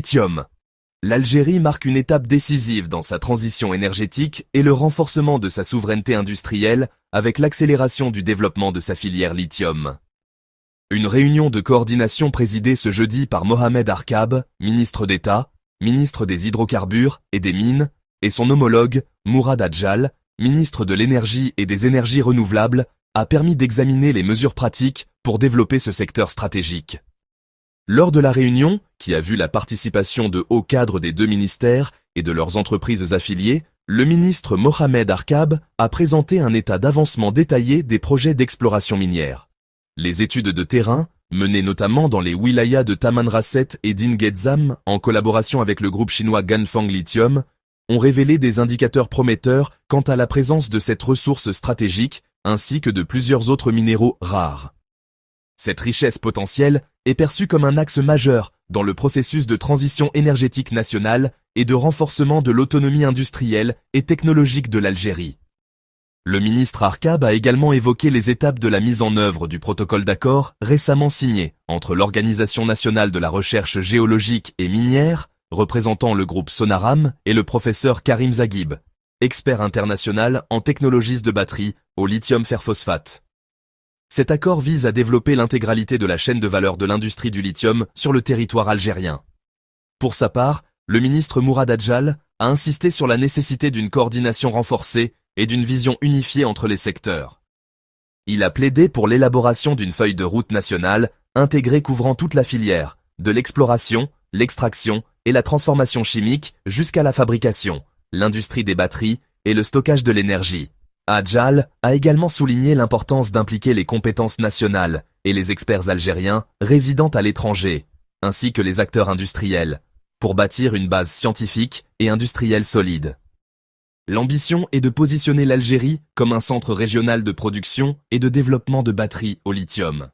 lithium. L'Algérie marque une étape décisive dans sa transition énergétique et le renforcement de sa souveraineté industrielle avec l'accélération du développement de sa filière lithium. Une réunion de coordination présidée ce jeudi par Mohamed Arkab, ministre d'État, ministre des hydrocarbures et des mines, et son homologue, Mourad Adjal, ministre de l'énergie et des énergies renouvelables, a permis d'examiner les mesures pratiques pour développer ce secteur stratégique. Lors de la réunion, qui a vu la participation de hauts cadres des deux ministères et de leurs entreprises affiliées, le ministre Mohamed Arkab a présenté un état d'avancement détaillé des projets d'exploration minière. Les études de terrain, menées notamment dans les wilayas de Tamanrasset et d'Inghezam en collaboration avec le groupe chinois Ganfeng Lithium, ont révélé des indicateurs prometteurs quant à la présence de cette ressource stratégique ainsi que de plusieurs autres minéraux rares. Cette richesse potentielle est perçue comme un axe majeur dans le processus de transition énergétique nationale et de renforcement de l'autonomie industrielle et technologique de l'Algérie. Le ministre Arkab a également évoqué les étapes de la mise en œuvre du protocole d'accord récemment signé entre l'Organisation nationale de la recherche géologique et minière, représentant le groupe Sonaram, et le professeur Karim Zaghib, expert international en technologies de batterie au lithium fer phosphate. Cet accord vise à développer l'intégralité de la chaîne de valeur de l'industrie du lithium sur le territoire algérien. Pour sa part, le ministre Mourad Adjal a insisté sur la nécessité d'une coordination renforcée et d'une vision unifiée entre les secteurs. Il a plaidé pour l'élaboration d'une feuille de route nationale intégrée couvrant toute la filière, de l'exploration, l'extraction et la transformation chimique jusqu'à la fabrication, l'industrie des batteries et le stockage de l'énergie. Adjal a également souligné l'importance d'impliquer les compétences nationales et les experts algériens résidant à l'étranger, ainsi que les acteurs industriels, pour bâtir une base scientifique et industrielle solide. L'ambition est de positionner l'Algérie comme un centre régional de production et de développement de batteries au lithium.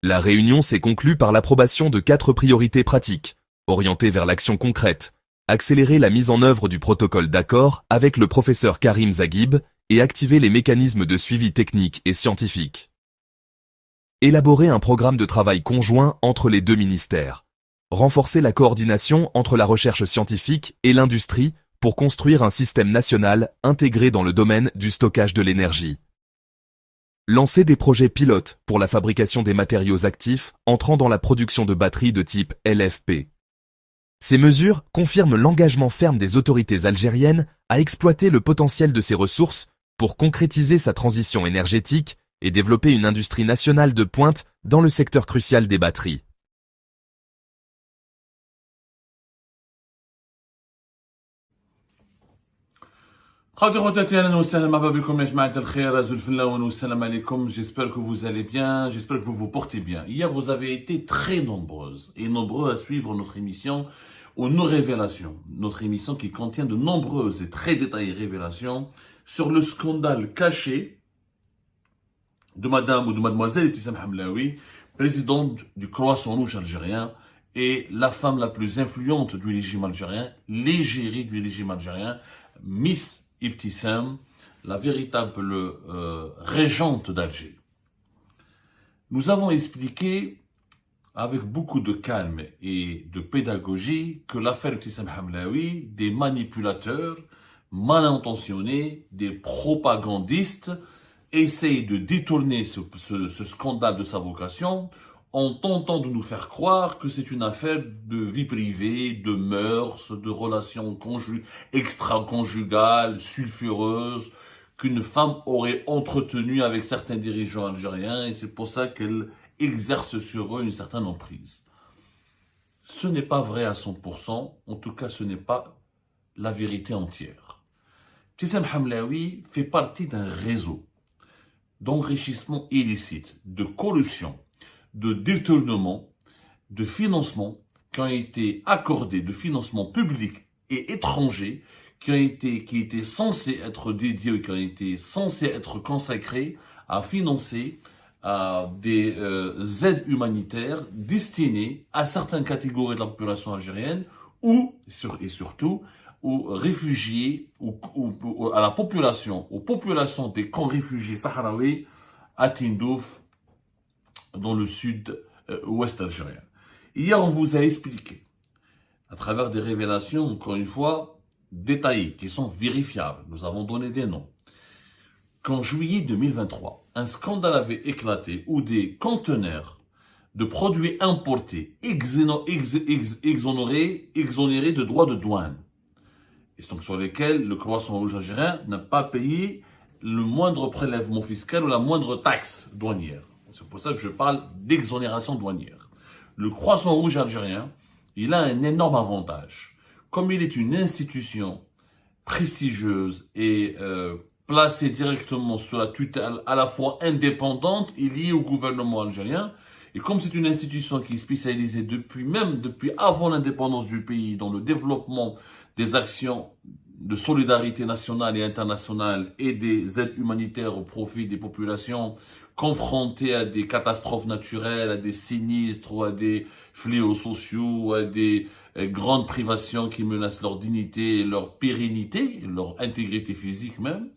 La réunion s'est conclue par l'approbation de 4 priorités pratiques, orientées vers l'action concrète, accélérer la mise en œuvre du protocole d'accord avec le professeur Karim Zaghib et activer les mécanismes de suivi technique et scientifique. Élaborer un programme de travail conjoint entre les deux ministères. Renforcer la coordination entre la recherche scientifique et l'industrie pour construire un système national intégré dans le domaine du stockage de l'énergie. Lancer des projets pilotes pour la fabrication des matériaux actifs entrant dans la production de batteries de type LFP. Ces mesures confirment l'engagement ferme des autorités algériennes à exploiter le potentiel de ces ressources pour concrétiser sa transition énergétique et développer une industrie nationale de pointe dans le secteur crucial des batteries. J'espère que vous allez bien, j'espère que vous vous portez bien. Hier, vous avez été très nombreuses et nombreux à suivre notre émission ou nos révélations. Notre émission qui contient de nombreuses et très détaillées révélations sur le scandale caché de madame ou de mademoiselle Ibtissam Hamlaoui, présidente du Croissant Rouge algérien et la femme la plus influente du régime algérien, l'égérie du régime algérien, Miss Ibtissam, la véritable régente d'Alger. Nous avons expliqué avec beaucoup de calme et de pédagogie que l'affaire Ibtissam Hamlaoui, des manipulateurs mal intentionnés, des propagandistes, essayent de détourner ce scandale de sa vocation en tentant de nous faire croire que c'est une affaire de vie privée, de mœurs, de relations extra-conjugales, sulfureuses, qu'une femme aurait entretenues avec certains dirigeants algériens et c'est pour ça qu'elle exerce sur eux une certaine emprise. Ce n'est pas vrai à 100%, en tout cas ce n'est pas la vérité entière. Ibtissam Hamlaoui fait partie d'un réseau d'enrichissement illicite, de corruption, de détournement, de financement qui ont été accordés, de financement public et étranger qui étaient censés être dédiés, qui ont été censés être consacrés à financer des aides humanitaires destinées à certaines catégories de la population algérienne et surtout aux réfugiés ou à la population, aux populations des camps réfugiés sahraouis à Tindouf, dans le sud-ouest algérien. Hier, on vous a expliqué à travers des révélations, encore une fois, détaillées, qui sont vérifiables. Nous avons donné des noms. Qu'en juillet 2023, un scandale avait éclaté où des conteneurs de produits importés exonérés de droits de douane, et donc sur lesquels le Croissant Rouge algérien n'a pas payé le moindre prélèvement fiscal ou la moindre taxe douanière. C'est pour ça que je parle d'exonération douanière. Le Croissant Rouge algérien, il a un énorme avantage. Comme il est une institution prestigieuse et placée directement sous la tutelle à la fois indépendante et liée au gouvernement algérien, et comme c'est une institution qui est spécialisée depuis avant l'indépendance du pays dans le développement des actions de solidarité nationale et internationale et des aides humanitaires au profit des populations confrontées à des catastrophes naturelles, à des sinistres ou à des fléaux sociaux, ou à des grandes privations qui menacent leur dignité, leur pérennité, leur intégrité physique même,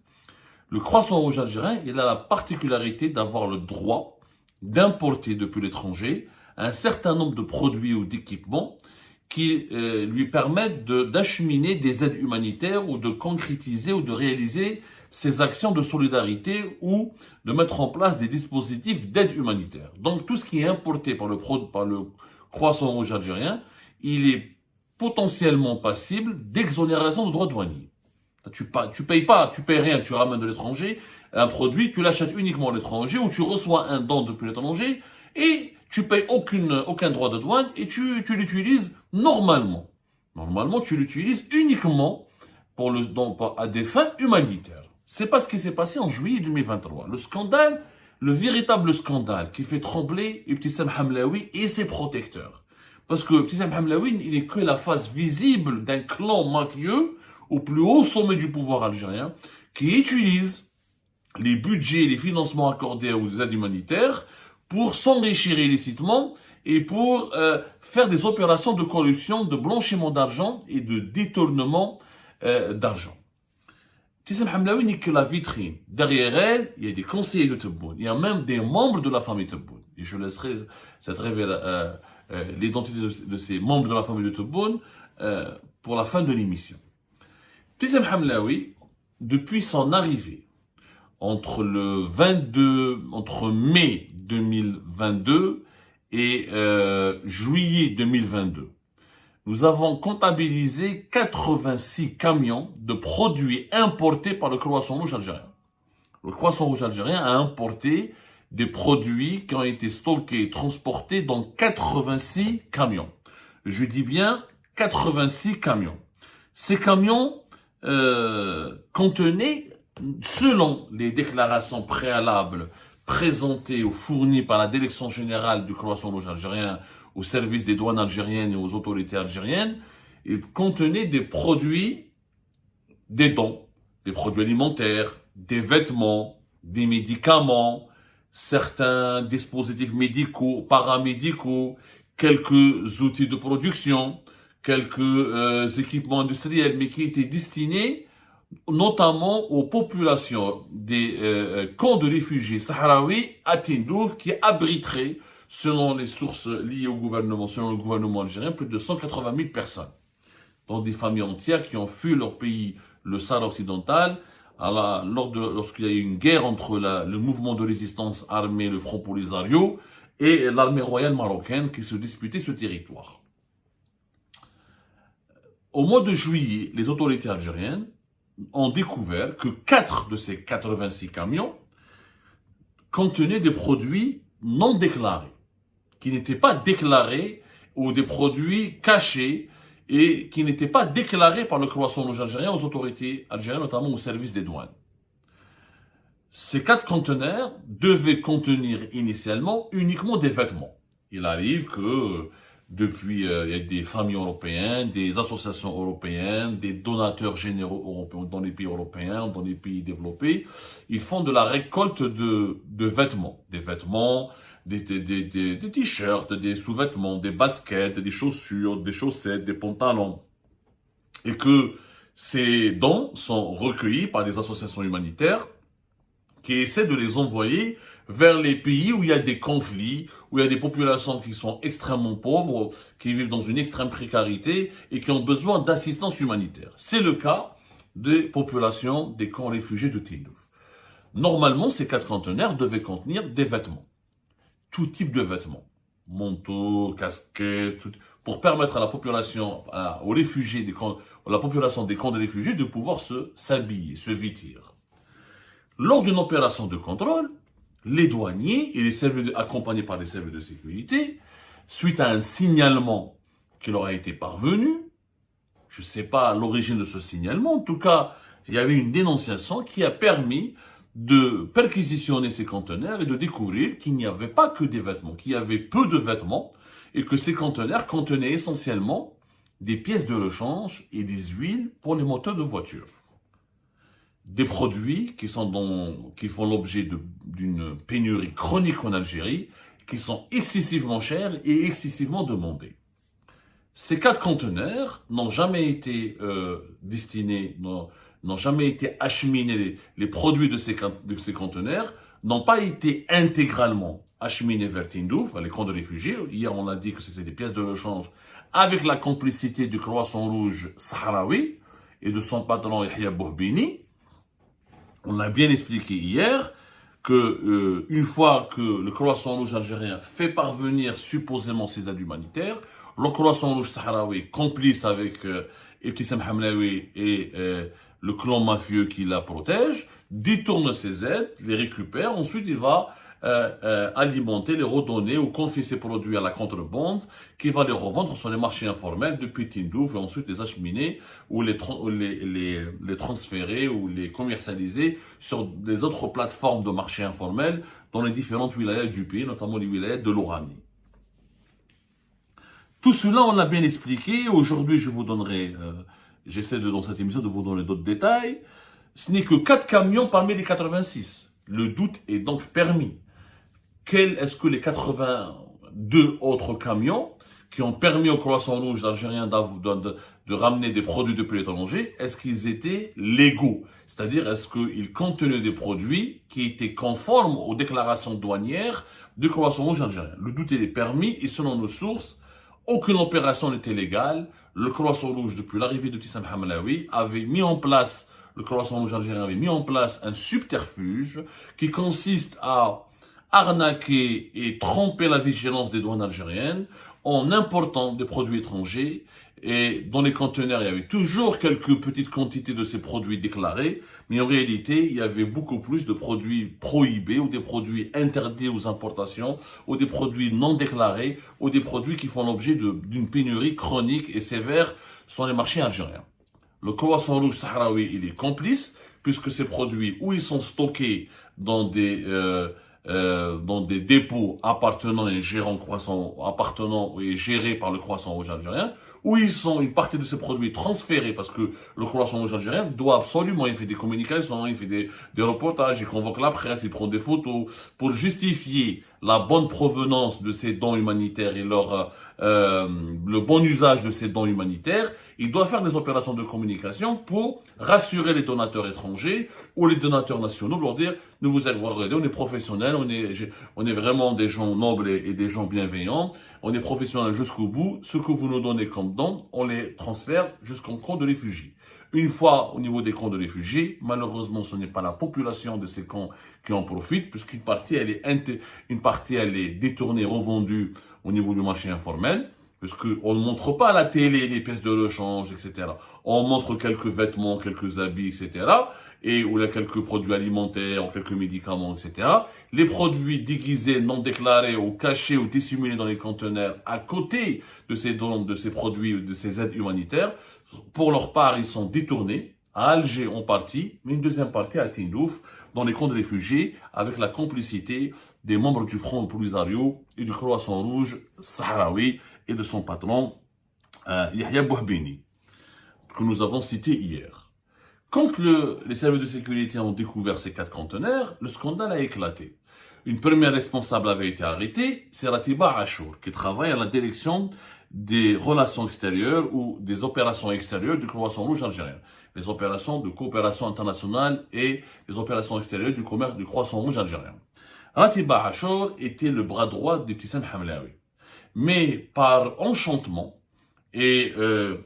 le Croissant Rouge algérien, il a la particularité d'avoir le droit d'importer depuis l'étranger un certain nombre de produits ou d'équipements qui lui permettent d'acheminer des aides humanitaires ou de concrétiser ou de réaliser ces actions de solidarité ou de mettre en place des dispositifs d'aide humanitaire. Donc tout ce qui est importé par le Croissant Rouge algérien, il est potentiellement passible d'exonération de droits douaniers. Tu payes rien, tu ramènes de l'étranger un produit, tu l'achètes uniquement à l'étranger ou tu reçois un don depuis l'étranger et tu payes aucun droit de douane et tu l'utilises normalement. Normalement, tu l'utilises uniquement à des fins humanitaires. C'est pas ce qui s'est passé en juillet 2023. Le véritable scandale qui fait trembler Ibtissam Hamlaoui et ses protecteurs. Parce que Ibtissam Hamlaoui, il n'est que la face visible d'un clan mafieux au plus haut sommet du pouvoir algérien qui utilise les budgets et les financements accordés aux aides humanitaires pour s'enrichir illicitement et pour faire des opérations de corruption, de blanchiment d'argent et de détournement d'argent. Ibtissam Hamlaoui n'est que la vitrine. Derrière elle, il y a des conseillers de Tebboune. Il y a même des membres de la famille Tebboune. Et je laisserai l'identité de ces membres de la famille de Tebboune pour la fin de l'émission. Ibtissam Hamlaoui, depuis son arrivée, entre mai 2022 et juillet 2022, nous avons comptabilisé 86 camions de produits importés par le Croissant Rouge algérien. Le Croissant Rouge algérien a importé des produits qui ont été stockés et transportés dans 86 camions. Je dis bien 86 camions. Ces camions contenaient, selon les déclarations préalables présentées ou fournies par la direction générale du Croissant Rouge algérien au service des douanes algériennes et aux autorités algériennes, ils contenaient des produits, des dons, des produits alimentaires, des vêtements, des médicaments, certains dispositifs médicaux, paramédicaux, quelques outils de production, quelques équipements industriels, mais qui étaient destinés notamment aux populations des camps de réfugiés sahraouis à Tindouf, qui abriteraient, selon les sources liées au gouvernement, selon le gouvernement algérien, plus de 180 000 personnes. Donc des familles entières qui ont fui leur pays, le Sahara occidental, lorsqu'il y a eu une guerre entre le mouvement de résistance armé, le Front Polisario, et l'armée royale marocaine qui se disputait ce territoire. Au mois de juillet, les autorités algériennes ont découvert que 4 de ces 86 camions contenaient des produits non déclarés, qui n'étaient pas déclarés, ou des produits cachés et qui n'étaient pas déclarés par le Croissant Rouge algérien aux autorités algériennes, notamment au service des douanes. Ces 4 conteneurs devaient contenir initialement uniquement des vêtements. Il arrive que depuis, il y a des familles européennes, des associations européennes, des donateurs généraux européens dans les pays européens, dans les pays développés. Ils font de la récolte de vêtements. Des vêtements, des t-shirts, des sous-vêtements, des baskets, des chaussures, des chaussettes, des pantalons. Et que ces dons sont recueillis par des associations humanitaires qui essaie de les envoyer vers les pays où il y a des conflits, où il y a des populations qui sont extrêmement pauvres, qui vivent dans une extrême précarité et qui ont besoin d'assistance humanitaire. C'est le cas des populations des camps réfugiés de Tindouf. Normalement, ces 4 conteneurs devaient contenir des vêtements. Tout type de vêtements. Manteaux, casquettes, pour permettre à la population, aux réfugiés des camps, à la population des camps de réfugiés de pouvoir s'habiller, se vêtir. Lors d'une opération de contrôle, les douaniers et les services accompagnés par les services de sécurité, suite à un signalement qui leur a été parvenu, je ne sais pas l'origine de ce signalement, en tout cas, il y avait une dénonciation qui a permis de perquisitionner ces conteneurs et de découvrir qu'il n'y avait pas que des vêtements, qu'il y avait peu de vêtements et que ces conteneurs contenaient essentiellement des pièces de rechange et des huiles pour les moteurs de voiture. Des produits qui font l'objet d'une pénurie chronique en Algérie, qui sont excessivement chers et excessivement demandés. Ces 4 conteneurs n'ont jamais été destinés, n'ont jamais été acheminés. Les produits de ces conteneurs n'ont pas été intégralement acheminés vers Tindouf, les camps de réfugiés. Hier, on a dit que c'était des pièces de rechange avec la complicité du Croissant Rouge sahraoui et de son patron Yahya Bouhbini. On l'a bien expliqué hier que une fois que le Croissant Rouge algérien fait parvenir supposément ses aides humanitaires, le Croissant Rouge sahraoui, complice avec Ibtissam Hamlaoui et le clan mafieux qui la protège, détourne ses aides, les récupère, ensuite il va alimenter, les redonner ou confier ses produits à la contrebande qui va les revendre sur les marchés informels depuis Tindouf et ensuite les acheminer ou les transférer ou les commercialiser sur des autres plateformes de marché informels dans les différentes wilayas du pays, notamment les wilayas de l'Oranie. Tout cela, on l'a bien expliqué. Aujourd'hui, je vous donnerai, j'essaie dans cette émission de vous donner d'autres détails. Ce n'est que 4 camions parmi les 86. Le doute est donc permis. Quels est-ce que les 82 autres camions qui ont permis au Croissant Rouge algérien de ramener des produits depuis l'étranger, est-ce qu'ils étaient légaux? C'est-à-dire, est-ce qu'ils contenaient des produits qui étaient conformes aux déclarations douanières du Croissant Rouge algérien? Le doute est permis et selon nos sources, aucune opération n'était légale. Le Croissant Rouge, depuis l'arrivée de Tissam Hamlaoui, le Croissant Rouge algérien avait mis en place un subterfuge qui consiste à arnaquer et tromper la vigilance des douanes algériennes en important des produits étrangers et dans les conteneurs il y avait toujours quelques petites quantités de ces produits déclarés, mais en réalité il y avait beaucoup plus de produits prohibés ou des produits interdits aux importations ou des produits non déclarés ou des produits qui font l'objet d'une pénurie chronique et sévère sur les marchés algériens. Le Croissant Rouge sahraoui il est complice puisque ces produits où ils sont stockés dans des dépôts appartenant et gérés par le Croissant Rouge algérien, où une partie de ces produits transférés parce que le Croissant Rouge algérien doit absolument, il fait des communications, il fait des reportages, il convoque la presse, il prend des photos pour justifier la bonne provenance de ces dons humanitaires et le bon usage de ces dons humanitaires. Il doit faire des opérations de communication pour rassurer les donateurs étrangers ou les donateurs nationaux, leur dire, nous vous regardez, on est professionnels, on est vraiment des gens nobles et des gens bienveillants, on est professionnels jusqu'au bout, ce que vous nous donnez comme dons, on les transfère jusqu'au camp de réfugiés. Une fois au niveau des camps de réfugiés, malheureusement, ce n'est pas la population de ces camps qui en profite, puisqu'une partie, elle est détournée, revendue au niveau du marché informel, puisqu'on ne montre pas à la télé les pièces de rechange, etc. On montre quelques vêtements, quelques habits, etc. Ou quelques produits alimentaires, ou quelques médicaments, etc. Les produits déguisés, non déclarés, ou cachés, ou dissimulés dans les conteneurs, à côté de ces dons, de ces produits, de ces aides humanitaires, pour leur part, ils sont détournés, à Alger en partie, mais une deuxième partie à Tindouf, dans les camps de réfugiés, avec la complicité des membres du Front Polisario et du Croissant Rouge sahraoui et de son patron, Yahya Bouhbini, que nous avons cité hier. Quand les services de sécurité ont découvert ces 4 conteneurs, le scandale a éclaté. Une première responsable avait été arrêtée, c'est Ratiba Achour, qui travaille à la direction des relations extérieures ou des opérations extérieures du Croissant Rouge algérien. les opérations de coopération internationale et les opérations extérieures du commerce du Croissant Rouge algérien. Ratiba Achour était le bras droit d'Ibtissam Hamlaoui. Mais par enchantement et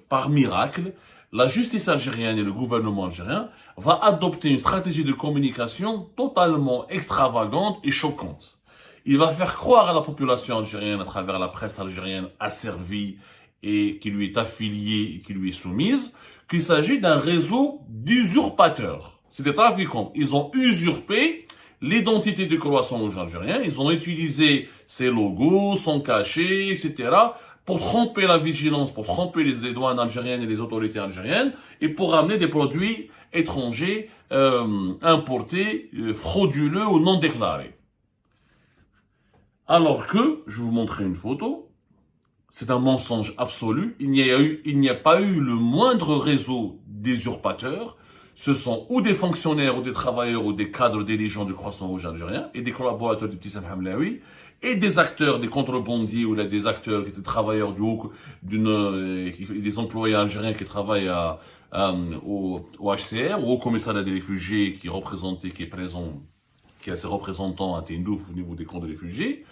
par miracle, la justice algérienne et le gouvernement algérien va adopter une stratégie de communication totalement extravagante et choquante. Il va faire croire à la population algérienne à travers la presse algérienne asservie et qui lui est affiliée et qui lui est soumise, qu'il s'agit d'un réseau d'usurpateurs. C'est des trafiquants. Ils ont usurpé l'identité du Croissant Rouge algérien. Ils ont utilisé ses logos, son cachet, etc. pour tromper la vigilance, pour tromper les douanes algériennes et les autorités algériennes et pour amener des produits étrangers importés, frauduleux ou non déclarés. Alors que, je vais vous montrer une photo, c'est un mensonge absolu, il n'y a pas eu le moindre réseau d'usurpateurs, ce sont ou des fonctionnaires, ou des travailleurs, ou des cadres dirigeants du Croissant Rouge algérien, et des collaborateurs d'Ibtissam Hamlaoui, et des acteurs, des contrebandiers, ou des acteurs qui étaient travailleurs des employés algériens qui travaillent au HCR, ou au commissariat des réfugiés qui est présent, qui a ses représentants à Tindouf au niveau des camps de réfugiés,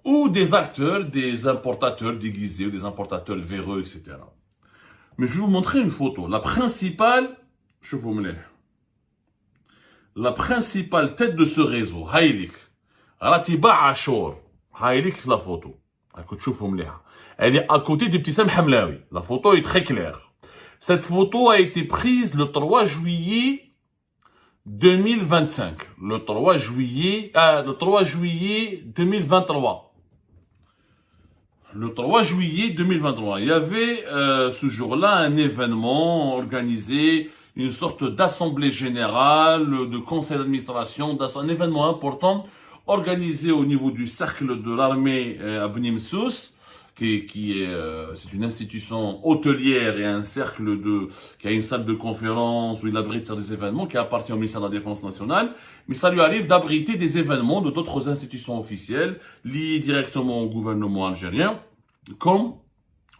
ou des acteurs, des importateurs déguisés, ou des importateurs véreux, etc. Mais je vais vous montrer une photo. La principale tête de ce réseau, Haïlik, Ratiba Achour, Haïlik, la photo. Elle est à côté d'Ibtissam Hamlaoui. La photo est très claire. Cette photo a été prise le 3 juillet 2025. Le 3 juillet 2023. Le 3 juillet 2023. Il y avait ce jour-là un événement organisé, une sorte d'assemblée générale, de conseil d'administration, un événement important organisé au niveau du cercle de l'armée à Beni Msous, c'est une institution hôtelière et un cercle qui a une salle de conférence où il abrite des événements qui appartient au ministère de la Défense nationale, mais ça lui arrive d'abriter des événements de d'autres institutions officielles liées directement au gouvernement algérien, comme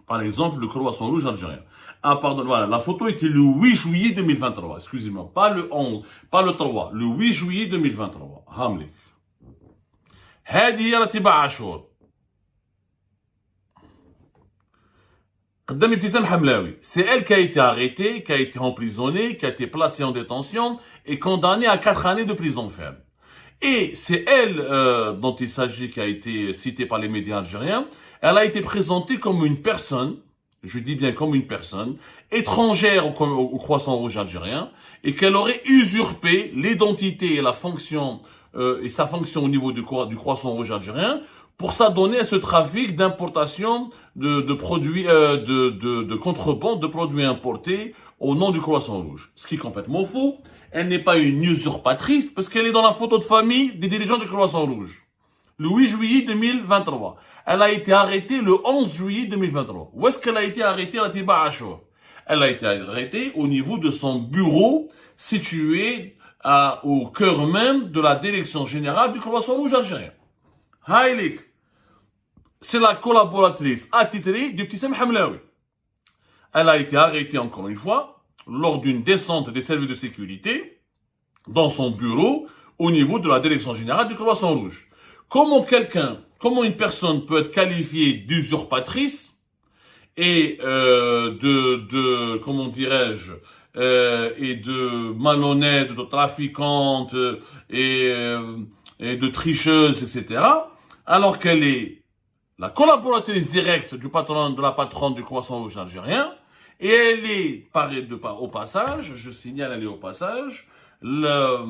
par exemple le Croissant Rouge algérien. Ah pardon, voilà, la photo était le 8 juillet 2023, excusez-moi, pas le 11, pas le 3, le 8 juillet 2023. Hamlik. هذه رتيبة عاشور. قدام ابتسام حملاوي. C'est elle qui a été arrêtée, qui a été emprisonnée, qui a été placée en détention et condamnée à 4 années de prison ferme. Et c'est elle dont il s'agit, qui a été citée par les médias algériens. Elle a été présentée comme une personne, je dis bien comme une personne, étrangère au Croissant Rouge algérien, et qu'elle aurait usurpé l'identité et la fonction et sa fonction au niveau du Croissant Rouge algérien pour s'adonner à ce trafic d'importation de produits, de contrebande de produits importés au nom du Croissant Rouge. Ce qui est complètement faux. Elle n'est pas une usurpatrice parce qu'elle est dans la photo de famille des dirigeants du Croissant Rouge. Le 8 juillet 2023. Elle a été arrêtée le 11 juillet 2023. Où est-ce qu'elle a été arrêtée, Ratiba Achour? Elle a été arrêtée au niveau de son bureau situé au cœur même de la direction générale du Croissant Rouge algérien. Haïlik, c'est la collaboratrice attitrée d'Ibtissam Hamlaoui. Elle a été arrêtée encore une fois lors d'une descente des services de sécurité dans son bureau au niveau de la direction générale du Croissant Rouge. Comment une personne peut être qualifiée d'usurpatrice et comment dirais-je, et de malhonnête, de trafiquante et de tricheuse, etc. alors qu'elle est la collaboratrice directe de la patronne du Croissant Rouge algérien, et elle est, au passage, je signale, elle est au passage, la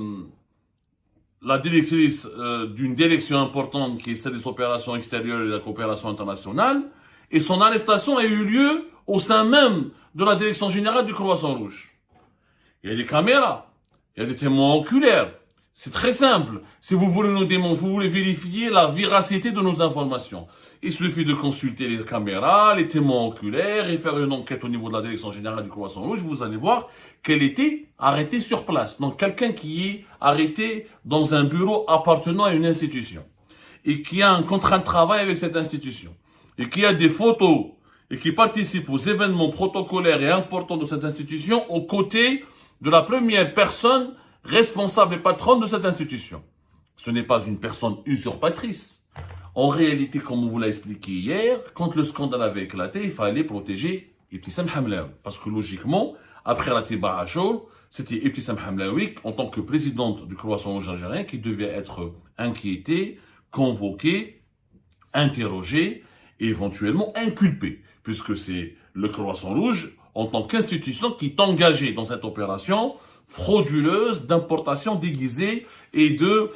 directrice d'une direction importante qui est celle des opérations extérieures et de la coopération internationale, et son arrestation a eu lieu au sein même de la direction générale du Croissant Rouge. Il y a des caméras, il y a des témoins oculaires. C'est très simple. Si vous voulez nous démontrer, vous voulez vérifier la véracité de nos informations, il suffit de consulter les caméras, les témoins oculaires et faire une enquête au niveau de la direction générale du Croissant Rouge. Vous allez voir qu'elle était arrêtée sur place. Donc quelqu'un qui est arrêté dans un bureau appartenant à une institution et qui a un contrat de travail avec cette institution et qui a des photos et qui participe aux événements protocolaires et importants de cette institution aux côtés de la première personne responsable et patronne de cette institution. Ce n'est pas une personne usurpatrice. En réalité, comme on vous l'a expliqué hier, quand le scandale avait éclaté, il fallait protéger Ibtissam Hamlaoui. Parce que logiquement, après la Tiba Achour, c'était Ibtissam Hamlaoui, en tant que présidente du Croissant Rouge algérien, qui devait être inquiétée, convoquée, interrogée et éventuellement inculpée. Puisque c'est le Croissant Rouge, en tant qu'institution, qui est engagée dans cette opération frauduleuse d'importation déguisée et de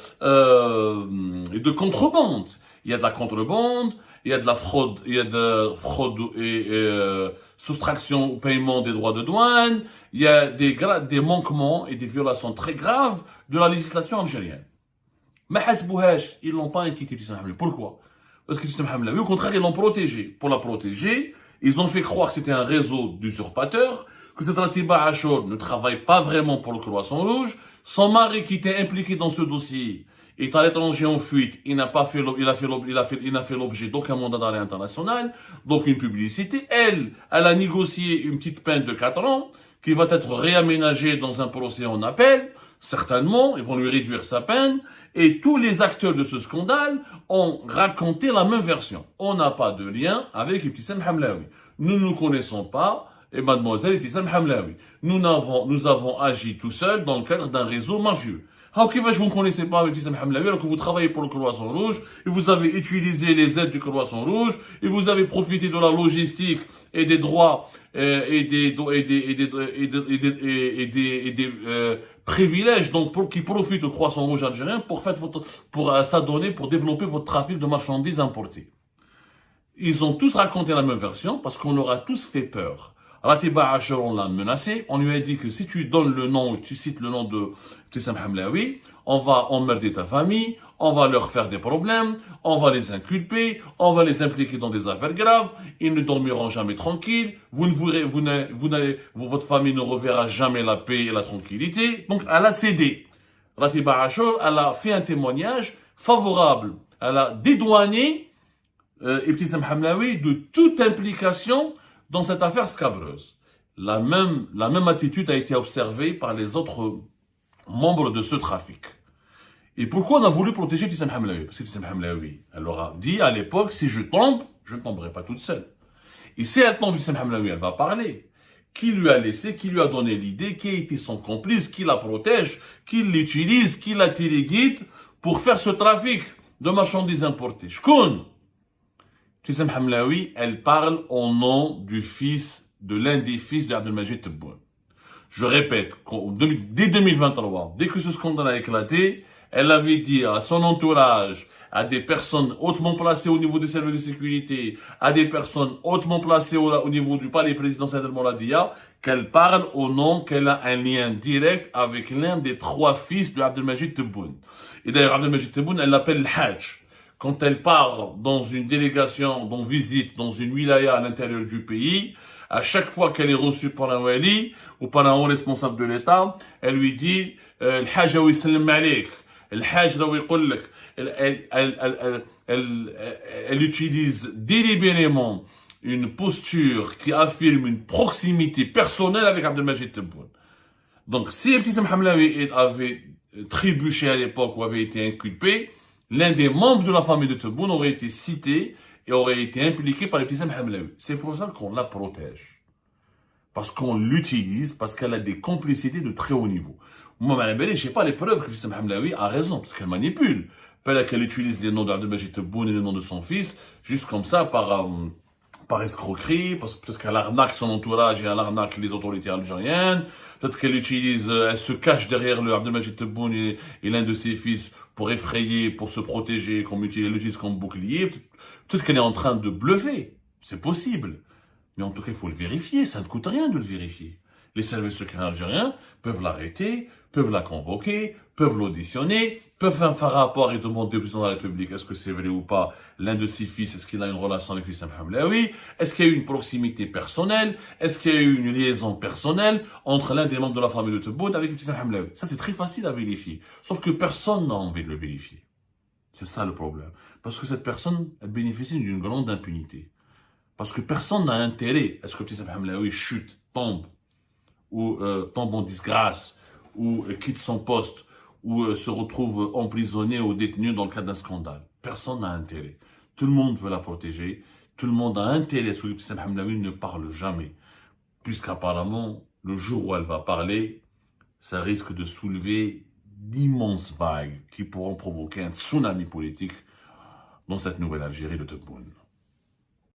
contrebande. Il y a de la contrebande, il y a de la fraude, il y a de fraude et soustraction au paiement des droits de douane, il y a des manquements et des violations très graves de la législation algérienne. Mais ils l'ont pas inquiété, Ibtissam Hamlaoui. Pourquoi? Parce que Ibtissam Hamlaoui, au contraire, ils l'ont protégé. Pour la protéger, ils ont fait croire que c'était un réseau d'usurpateurs, que cette Ratiba Achour ne travaille pas vraiment pour le Croissant Rouge. Son mari qui était impliqué dans ce dossier est à l'étranger en fuite. Il n'a fait l'objet d'aucun mandat d'arrêt international, donc une publicité. Elle a négocié une petite peine de 4 ans qui va être réaménagée dans un procès en appel. Certainement, ils vont lui réduire sa peine. Et tous les acteurs de ce scandale ont raconté la même version. On n'a pas de lien avec Ibtissam Hamlaoui. Nous ne nous connaissons pas, et mademoiselle Ibtissam Hamlaoui. Nous avons agi tout seuls dans le cadre d'un réseau mafieux. Vous ne connaissez pas Ibtissam Hamlaoui alors que vous travaillez pour le Croissant Rouge, et vous avez utilisé les aides du Croissant Rouge, et vous avez profité de la logistique et des droits et des privilèges donc qui profitent au Croissant Rouge algérien pour s'adonner, pour développer votre trafic de marchandises importées. Ils ont tous raconté la même version parce qu'on leur a tous fait peur. Ratiba Achour, on l'a menacé. On lui a dit que si tu donnes le nom ou tu cites le nom de Ibtissam Hamlaoui, on va emmerder ta famille, on va leur faire des problèmes, on va les inculper, on va les impliquer dans des affaires graves, ils ne dormiront jamais tranquilles, votre famille ne reverra jamais la paix et la tranquillité. Donc elle a cédé. Ratiba Achour, elle a fait un témoignage favorable. Elle a dédouané Ibtissam Hamlaoui de toute implication dans cette affaire scabreuse. La même attitude a été observée par les autres membres de ce trafic. Et pourquoi on a voulu protéger Ibtissam Hamlaoui? Parce que Ibtissam Hamlaoui, elle leur a dit à l'époque, si je tombe, je ne tomberai pas toute seule. Et si elle tombe, Ibtissam Hamlaoui, elle va parler. Qui lui a laissé, qui lui a donné l'idée, qui a été son complice, qui la protège, qui l'utilise, qui la téléguide pour faire ce trafic de marchandises importées. Shkoun. Ibtissam Hamlaoui, elle parle au nom de l'un des fils de Abdelmajid Tebboune. Je répète, dès 2023, dès que ce scandale a éclaté, elle avait dit à son entourage, à des personnes hautement placées au niveau des services de sécurité, à des personnes hautement placées au niveau du palais présidentiel de Mouladia, qu'elle parle au nom qu'elle a un lien direct avec l'un des 3 fils de Abdelmajid Tebboune. Et d'ailleurs, Abdelmajid Tebboune, elle l'appelle le Hajj. Quand elle part dans une délégation, dans visite, dans une wilaya à l'intérieur du pays, à chaque fois qu'elle est reçue par un wali ou par un haut responsable de l'État, elle lui dit « El Hajj wa ysallam alik ». El Hajj wa yqul lak. Elle utilise délibérément une posture qui affirme une proximité personnelle avec Abdelmajid Tebboune. Donc, si Ibtissam Hamlaoui avait trébuché à l'époque ou avait été inculpé, l'un des membres de la famille de Tebboune aurait été cité et aurait été impliqué par Ibtissam Hamlaoui. C'est pour ça qu'on la protège. Parce qu'on l'utilise, parce qu'elle a des complicités de très haut niveau. Moi, je n'ai pas les preuves que Ibtissam Hamlaoui a raison, parce qu'elle manipule. Peut-être qu'elle utilise les noms d'Abdelmajid Tebboune et les noms de son fils, juste comme ça, par escroquerie, parce que peut-être qu'elle arnaque son entourage et elle arnaque les autorités algériennes. Peut-être qu'elle elle se cache derrière le Abdelmajid Tebboune et l'un de ses fils pour effrayer, pour se protéger, elle l'utilise comme bouclier. Peut-être qu'elle est en train de bluffer. C'est possible. Mais en tout cas, il faut le vérifier. Ça ne coûte rien de le vérifier. Les services secrets algériens peuvent l'arrêter, peuvent la convoquer, peuvent l'auditionner, peuvent faire un rapport et demander au président de la République est-ce que c'est vrai ou pas, l'un de ses fils, est-ce qu'il a une relation avec Ibtissam Hamlaoui, est-ce qu'il y a eu une proximité personnelle, est-ce qu'il y a eu une liaison personnelle entre l'un des membres de la famille de Tebboune avec Ibtissam Hamlaoui. Ça, c'est très facile à vérifier. Sauf que personne n'a envie de le vérifier. C'est ça le problème. Parce que cette personne, elle bénéficie d'une grande impunité. Parce que personne n'a intérêt à ce que Ibtissam Hamlaoui chute, tombe, ou tombe en disgrâce, ou quitte son poste, ou se retrouve emprisonné ou détenu dans le cadre d'un scandale. Personne n'a intérêt. Tout le monde veut la protéger. Tout le monde a intérêt à ce que Ibtissam Hamlaoui ne parle jamais. Puisqu'apparemment, le jour où elle va parler, ça risque de soulever d'immenses vagues qui pourront provoquer un tsunami politique dans cette nouvelle Algérie de Tebboune.